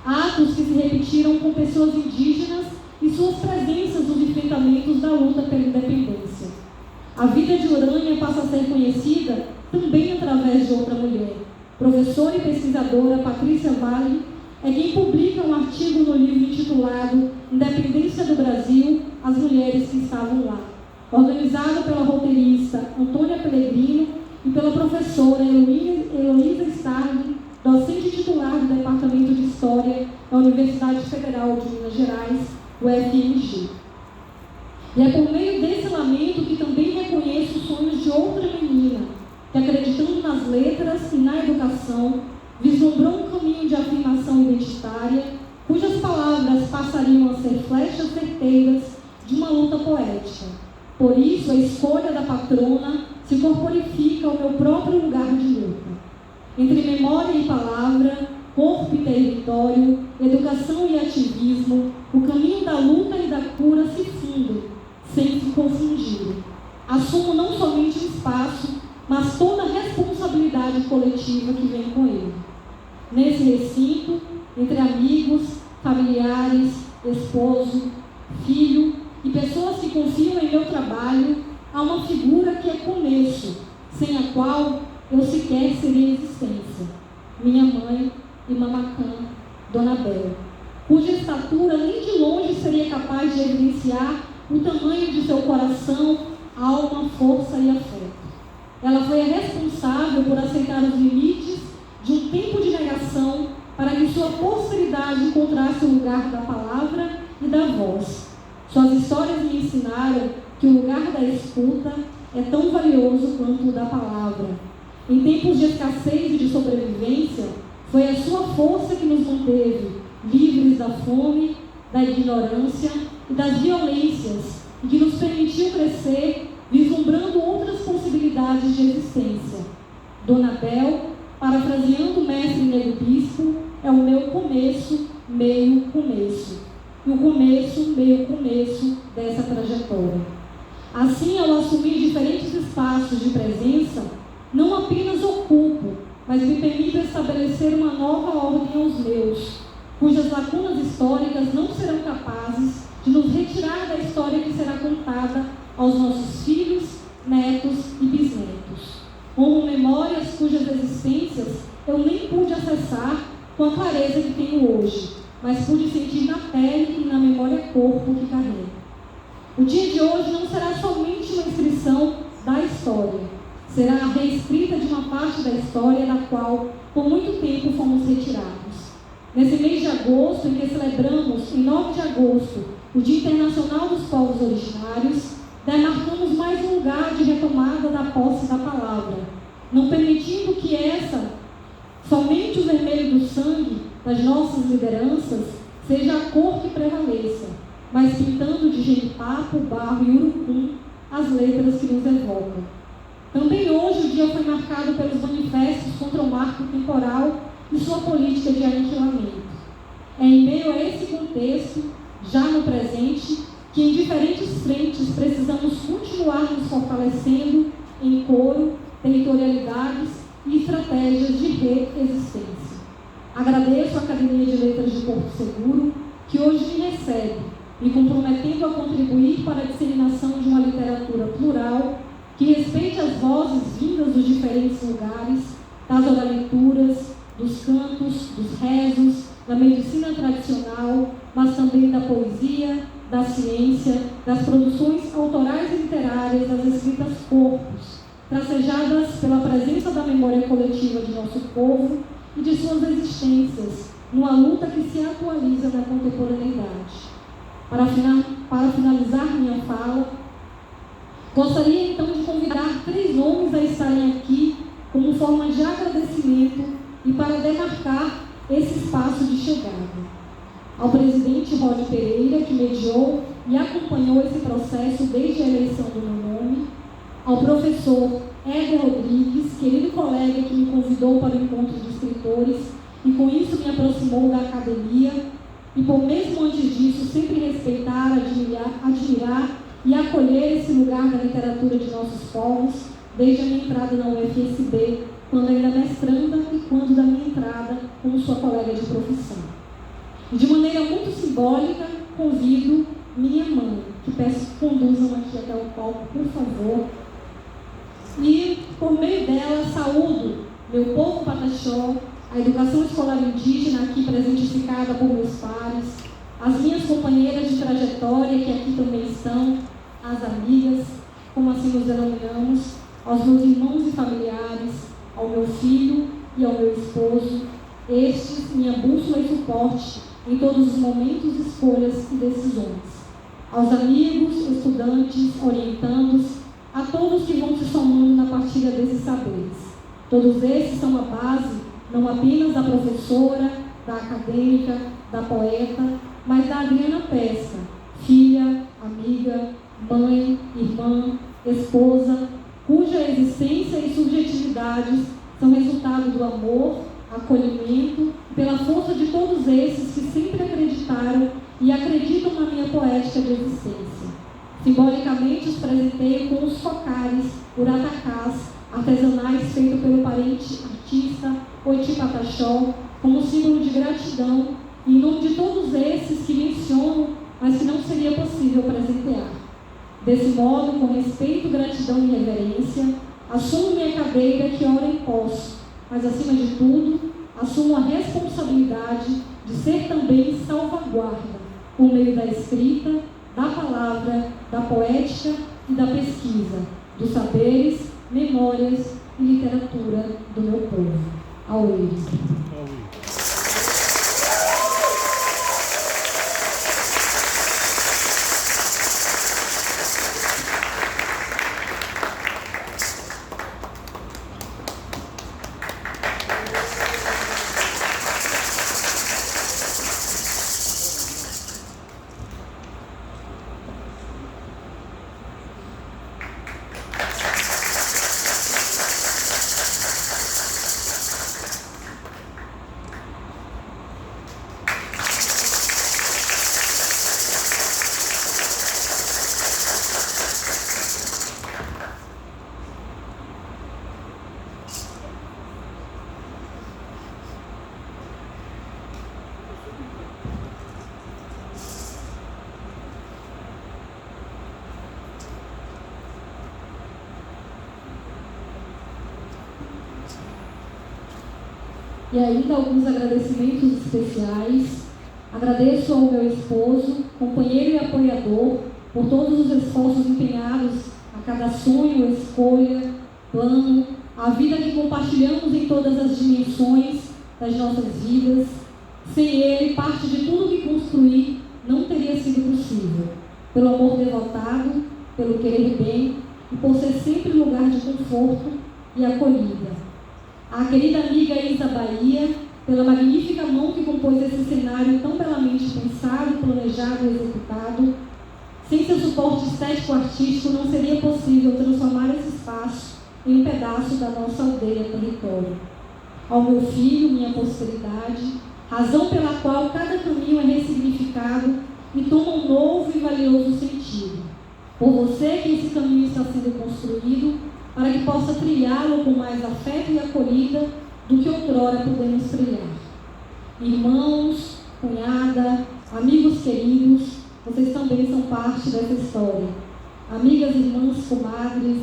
E: Atos que se repetiram com pessoas indígenas e suas presenças nos enfrentamentos da luta pela independência. A vida de Urânia passa a ser conhecida também através de outra mulher. Professora e pesquisadora Patrícia Vale é quem publica um artigo no livro intitulado Independência do Brasil, as mulheres que estavam lá, organizado pela roteirista Antônia Pellegrino e pela professora Heloísa Starling, docente titular do Departamento de História da Universidade Federal de Minas Gerais, UFMG. E é por meio desse lamento que também reconheço os sonhos de outra menina, que, acreditando nas letras e na educação, vislumbrou um caminho de afirmação identitária, cujas palavras passariam a ser flechas certeiras de uma luta poética. Por isso, a escolha da patrona se corporifica ao meu próprio lugar de luta. Entre memória e palavra, corpo e território, educação e ativismo, o caminho da luta e da cura se fundem, sem se confundir. Assumo não somente o espaço, mas toda a responsabilidade coletiva que vem com ele. Nesse recinto, entre amigos, familiares, esposo, filho e pessoas que confiam em meu trabalho, há uma figura que é começo, sem a qual eu sequer seria existência. Minha mãe e mamacã, Dona Bel, cuja estatura nem de longe seria capaz de evidenciar o tamanho de seu coração, alma, força e afeto. Ela foi a responsável por aceitar os limites de um tempo de negação para que sua posteridade encontrasse o lugar da palavra e da voz. Suas histórias me ensinaram que o lugar da escuta é tão valioso quanto o da palavra. Em tempos de escassez e de sobrevivência, foi a sua força que nos manteve livres da fome, da ignorância e das violências, e que nos permitiu crescer, vislumbrando outras possibilidades de existência. Dona Bel, parafraseando o mestre Nego Bispo, é o meu começo, meio começo. E o começo, meio começo dessa trajetória. Assim, ao assumir diferentes espaços de presença, não apenas ocupo, mas me permito estabelecer uma nova ordem aos meus, cujas lacunas históricas não serão capazes de nos retirar da história que será contada aos nossos filhos, netos e bisnetos. Honro memórias cujas existências eu nem pude acessar com a clareza que tenho hoje, mas pude sentir na pele e na memória corpo que carrego. O dia de hoje não será somente uma inscrição da história, será a reescrita de uma parte da história da qual, por muito tempo, fomos retirados. Nesse mês de agosto, em que celebramos, em 9 de agosto, o Dia Internacional dos Povos Originários, demarcamos mais um lugar de retomada da posse da palavra, não permitindo que essa, somente o vermelho do sangue das nossas lideranças, seja a cor que prevaleça, mas pintando de genipapo, barro e urucum as letras que nos evocam. Também hoje o dia foi marcado pelos manifestos contra o marco temporal e sua política de aniquilamento. É em meio a esse contexto, já no presente, que em diferentes frentes precisamos continuar nos fortalecendo em coro, territorialidades e estratégias de reexistência. Agradeço à Academia de Letras de Porto Seguro, que hoje me recebe, me comprometendo a contribuir para a disseminação de uma literatura plural que respeite as vozes vindas dos diferentes lugares, das oralituras, dos cantos, dos rezos, da medicina tradicional, mas também da poesia, da ciência, das produções autorais e literárias, das escritas corpos, tracejadas pela presença da memória coletiva de nosso povo e de suas existências, numa luta que se atualiza na contemporaneidade. Para finalizar minha fala, gostaria então de convidar 3 nomes a estarem aqui como forma de agradecimento e para demarcar esse espaço de chegada. Ao presidente Rod Pereira, que mediou e acompanhou esse processo desde a eleição do meu nome, ao professor Éder Rodrigues, querido colega que me convidou para o encontro de escritores e com isso me aproximou da academia e por mesmo antes disso sempre respeitar, admirar e acolher esse lugar da literatura de nossos povos desde a minha entrada na UFSB, quando ainda mestranda e quando da minha entrada como sua colega de profissão. E de maneira muito simbólica, convido minha mãe, que peço que conduzam aqui até o palco, por favor. E, por meio dela, saúdo meu povo pataxó, a educação escolar indígena aqui presentificada por meus pares, as minhas companheiras de trajetória que aqui também estão, as amigas, como assim nos denominamos, aos meus irmãos e familiares, ao meu filho e ao meu esposo, estes minha bússola e suporte em todos os momentos, escolhas e decisões. Aos amigos, estudantes, orientandos, a todos que vão se somando na partilha desses saberes. Todos esses são a base, não apenas da professora, da acadêmica, da poeta, mas da Adriana Pesca, filha, amiga, mãe, irmã, esposa, cuja existência e subjetividades são resultado do amor, acolhimento, pela força de todos esses que sempre acreditaram e acreditam na minha poética de existência. Simbolicamente os presenteio com os cocares, uratacás, artesanais feitos pelo parente artista Oiti Pataxó, como símbolo de gratidão, e em nome de todos esses que menciono, mas que não seria possível presentear. Desse modo, com respeito, gratidão e reverência, assumo minha cadeira que ora em posso, mas acima de tudo, assumo a responsabilidade de ser também salvaguarda, por meio da escrita, da palavra, da poética e da pesquisa, dos saberes, memórias e literatura do meu povo. Auê. E ainda alguns agradecimentos especiais. Agradeço ao meu esposo, companheiro e apoiador, por todos os esforços empenhados a cada sonho, escolha, plano, a vida que compartilhamos em todas as dimensões das nossas vidas. Sem ele, parte de tudo que construí não teria sido possível. Pelo amor devotado, pelo querer bem e por ser sempre lugar de conforto e acolhida. A querida amiga Isa Bahia, pela magnífica mão que compôs esse cenário tão belamente pensado, planejado e executado. Sem seu suporte estético-artístico, não seria possível transformar esse espaço em um pedaço da nossa aldeia território. Ao meu filho, minha posteridade, razão pela qual cada caminho é ressignificado e toma um novo e valioso sentido. Por você que esse caminho está sendo construído, para que possa trilhá-lo com mais afeto e acolhida do que outrora pudemos trilhar. Irmãos, cunhada, amigos queridos, vocês também são parte dessa história. Amigas, irmãs, comadres,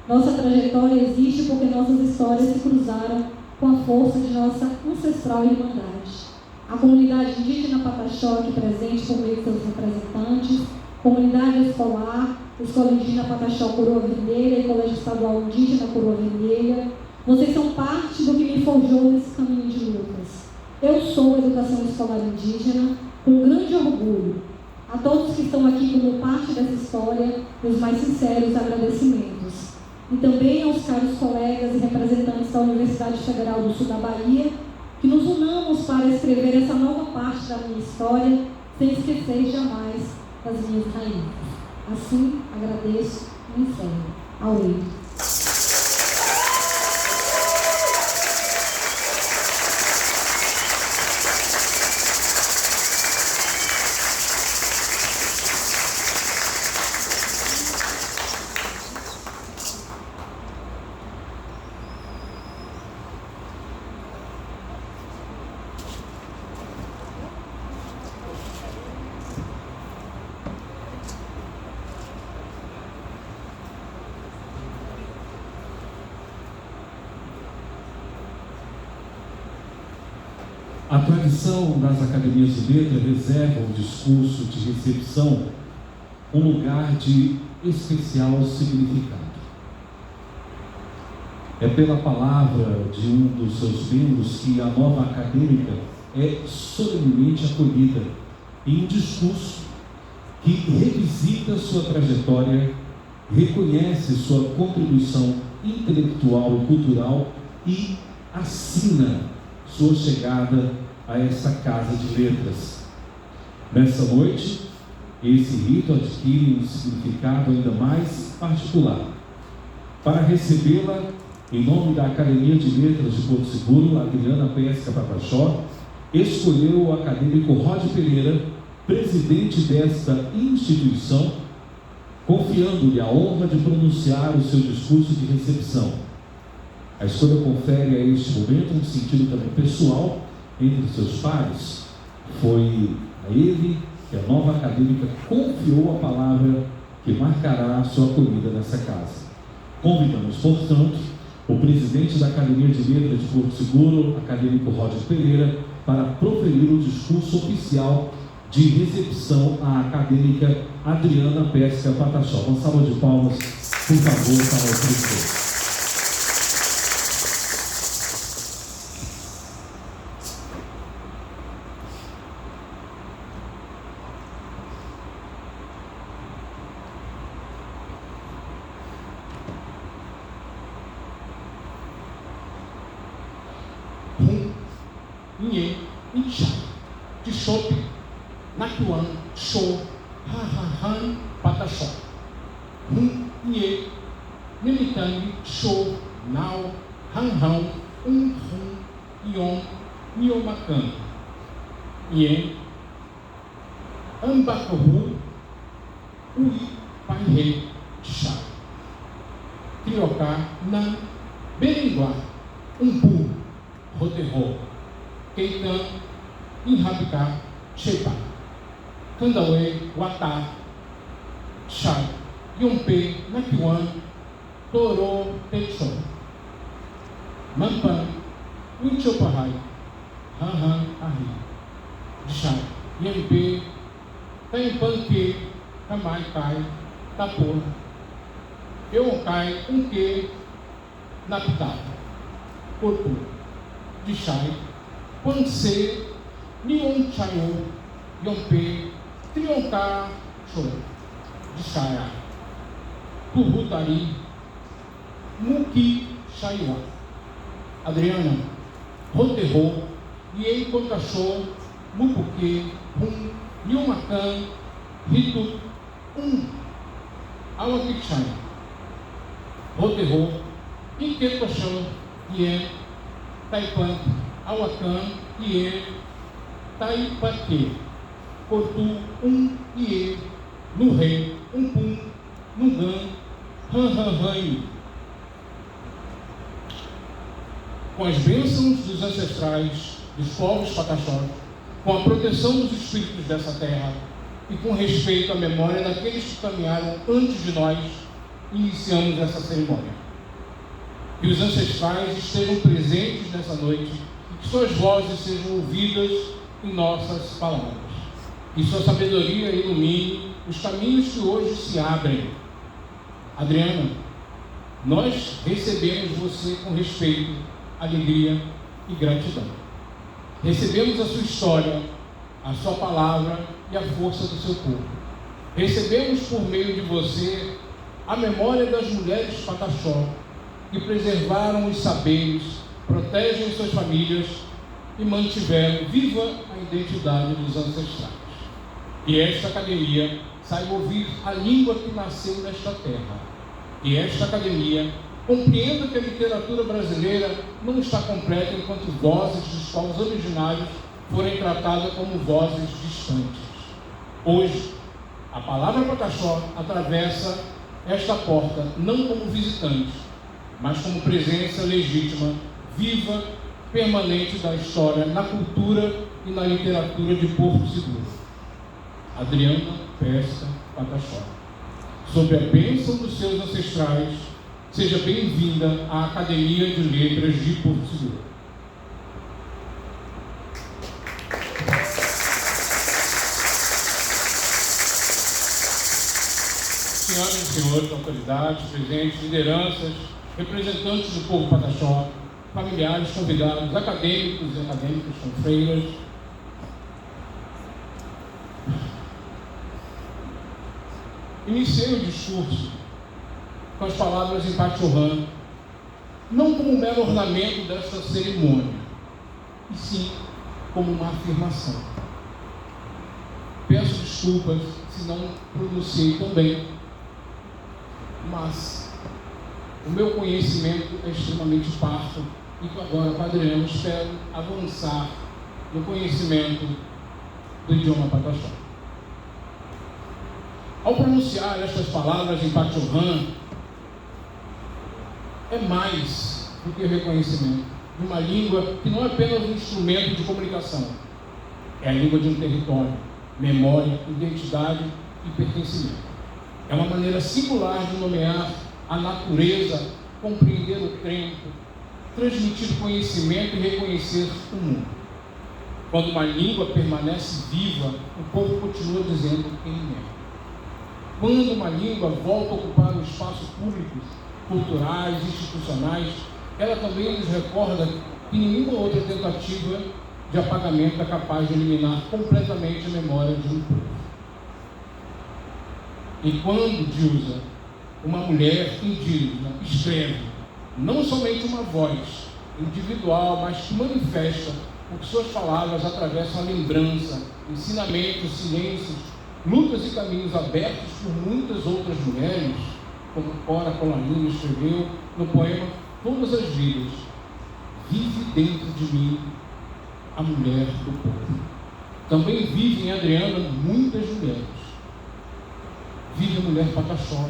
E: nossa trajetória existe porque nossas histórias se cruzaram com a força de nossa ancestral irmandade. A comunidade indígena Pataxó, aqui presente por meio de seus representantes, comunidade escolar, Escola Indígena Pataxó Coroa Vermelha e Colégio Estadual Indígena Coroa Vermelha, vocês são parte do que me forjou nesse caminho de lutas. Eu sou educação escolar indígena com grande orgulho. A todos que estão aqui como parte dessa história, meus mais sinceros agradecimentos. E também aos caros colegas e representantes da Universidade Federal do Sul da Bahia, que nos unamos para escrever essa nova parte da minha história, sem esquecer jamais das minhas raízes. Assim, agradeço e encerro. Aurelia.
A: A tradição das academias de letra reserva ao discurso de recepção um lugar de especial significado. É pela palavra de um dos seus membros que a nova acadêmica é solenemente acolhida em um discurso que revisita sua trajetória, reconhece sua contribuição intelectual e cultural e assina sua chegada a essa casa de letras. Nessa noite, esse rito adquire um significado ainda mais particular. Para recebê-la, em nome da Academia de Letras de Porto Seguro, Adriana Pesca Pataxó escolheu o acadêmico Rod Pereira, presidente desta instituição, confiando-lhe a honra de pronunciar o seu discurso de recepção. A escolha confere a este momento um sentido também pessoal entre seus pares. Foi a ele que a nova acadêmica confiou a palavra que marcará a sua acolhida nessa casa. Convidamos, portanto, o presidente da Academia de Letras de Porto Seguro, acadêmico Roger Pereira, para proferir o discurso oficial de recepção à acadêmica Adriana Pesca Pataxó. Uma salva de palmas, por favor, para o presidente.
B: Nye, Incha, Tishop, Nakuan, Show, Ha, Pataxó. Nye, Nimitangi, Show, Nau, Han, Ion, Niomacan. Nye, Ambacohu, Ui, Panhe, Chá. Trioca, Nan, Beringua, Umbu, Roterro. Keitan, Inhabika, Shepa, Kandawe, Wata, Chá, Yompe, Nakiwan, Toro, Techo, Mampan, Winchopahai, Han, Ahi, Chá, Yempe, Taimpanke, Kamaikai, Tapor, Eukai, Unke, Napita, Corpo, Dishai, Ponce, Nion Chayo, Yompe, Trionka, Show, Dishaya, Tuhutari, Muki, Shaiwa, Adriana, Roterro, Yei Pataxó, Mupuque, Niomacan, Rito, Awakichan, Roterro, Inquetochan, Ien, Taipan, Awacan, Ien, Taipaque, Cotu, Ie, Nurrei, Pum, Nungan, Han, com as bênçãos dos ancestrais, dos povos pataxós, com a proteção dos espíritos dessa terra e com respeito à memória daqueles que caminharam antes de nós, iniciamos essa cerimônia. Que os ancestrais estejam presentes nessa noite e que suas vozes sejam ouvidas em nossas palavras. Que sua sabedoria ilumine os caminhos que hoje se abrem. Adriana, nós recebemos você com respeito, alegria e gratidão. Recebemos a sua história, a sua palavra e a força do seu corpo. Recebemos por meio de você a memória das mulheres pataxó que preservaram os saberes, protegem suas famílias e mantiveram viva a identidade dos ancestrais. Que esta academia saiba ouvir a língua que nasceu nesta terra. Que esta academia compreenda que a literatura brasileira não está completa enquanto vozes dos povos originários forem tratadas como vozes distantes. Hoje, a palavra pataxó atravessa esta porta não como visitante, mas como presença legítima, viva, permanente da história na cultura e na literatura de Porto Seguro. Adriana Pesca Pataxó, sob a bênção dos seus ancestrais, seja bem-vinda à Academia de Letras de Porto Seguro. Senhoras e senhores, autoridades, presentes, lideranças, representantes do povo pataxó, familiares, convidados, acadêmicos e acadêmicas, confreiras, iniciei o discurso com as palavras em Pachorrã, não como um mero ornamento desta cerimônia, e sim como uma afirmação. Peço desculpas se não pronunciei tão bem, mas o meu conhecimento é extremamente parco e agora, Padre Adriano, espero avançar no conhecimento do idioma pataxó. Ao pronunciar estas palavras em Pachorrã, é mais do que reconhecimento de uma língua que não é apenas um instrumento de comunicação, é a língua de um território, memória, identidade e pertencimento. É uma maneira singular de nomear a natureza, compreender o tempo, transmitir conhecimento e reconhecer o mundo. Quando uma língua permanece viva, o povo continua dizendo quem é. Quando uma língua volta a ocupar o espaço público, culturais, institucionais, ela também nos recorda que nenhuma outra tentativa de apagamento é capaz de eliminar completamente a memória de um povo. E quando Dilsa, uma mulher indígena, escreve não somente uma voz individual, mas que manifesta o que suas palavras atravessam a lembrança, ensinamentos, silêncios, lutas e caminhos abertos por muitas outras mulheres, como Cora Colaninho escreveu no poema Todas as Vidas, vive dentro de mim a mulher do povo. Também vive em Adriana muitas mulheres. Vive a mulher pataxó,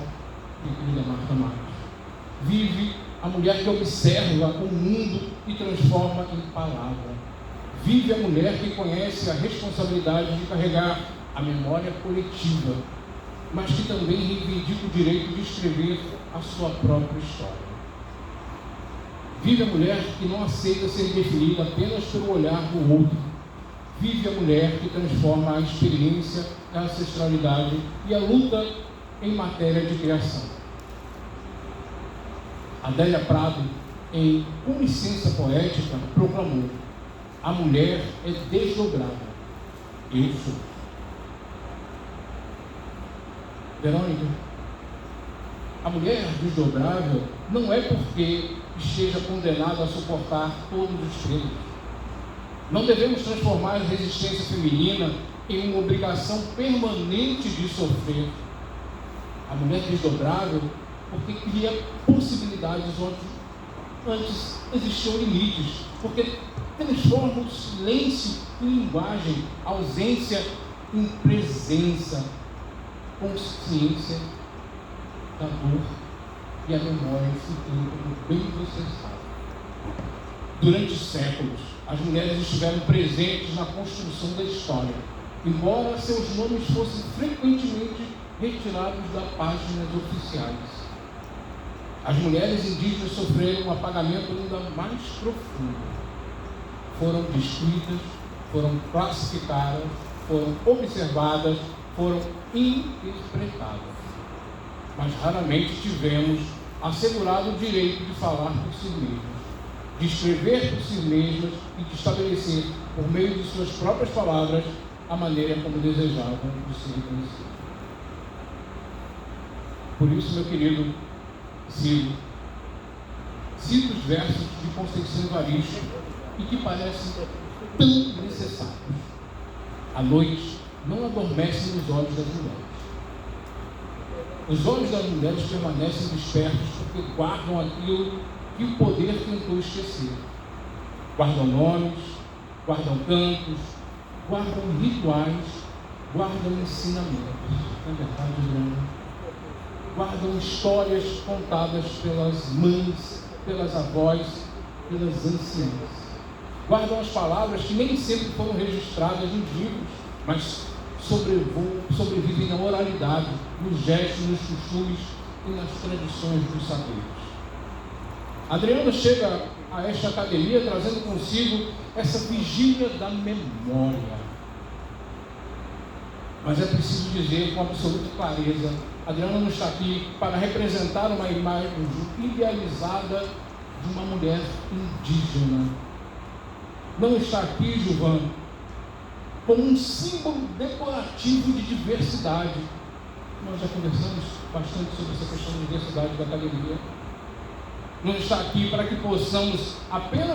B: querida Marta Marques. Vive a mulher que observa o mundo e transforma em palavra. Vive a mulher que conhece a responsabilidade de carregar a memória coletiva, mas que também reivindica o direito de escrever a sua própria história. Vive a mulher que não aceita ser definida apenas pelo olhar do outro. Vive a mulher que transforma a experiência, a ancestralidade e a luta em matéria de criação. Adélia Prado, em Com Licença Poética, proclamou: a mulher é desdobrável. Eu sou. Verônica, a mulher desdobrável não é porque esteja condenada a suportar todos os pesos. Não devemos transformar a resistência feminina em uma obrigação permanente de sofrer. A mulher desdobrável, porque cria possibilidades onde antes existiam limites, porque transforma o silêncio em linguagem, a ausência em presença, consciência da dor e a memória futura, como bem você sabe. Durante séculos, as mulheres estiveram presentes na construção da história, embora seus nomes fossem frequentemente retirados das páginas oficiais. As mulheres indígenas sofreram um apagamento ainda mais profundo. Foram descritas, foram classificadas, foram observadas, foram interpretadas. Mas raramente tivemos assegurado o direito de falar por si mesmas, de escrever por si mesmas e de estabelecer, por meio de suas próprias palavras, a maneira como desejavam de ser reconhecidas. Por isso, meu querido Ciro, cito os versos de Conceição Evaristo e que parecem tão necessários. A noite não adormece nos olhos das mulheres. Os olhos das mulheres permanecem despertos porque guardam aquilo que o poder tentou esquecer. Guardam nomes, guardam cantos, guardam rituais, guardam ensinamentos. Na verdade, não. Guardam histórias contadas pelas mães, pelas avós, pelas anciãs. Guardam as palavras que nem sempre foram registradas em livros, mas sobrevivem na oralidade, nos gestos, nos costumes e nas tradições dos saberes. Adriana chega a esta academia trazendo consigo essa vigília da memória. Mas é preciso dizer com absoluta clareza, Adriana não está aqui para representar uma imagem idealizada de uma mulher indígena. Não está aqui, Gilvan, como um símbolo decorativo de diversidade. Nós já conversamos bastante sobre essa questão de diversidade da academia. Não está aqui para que possamos apenas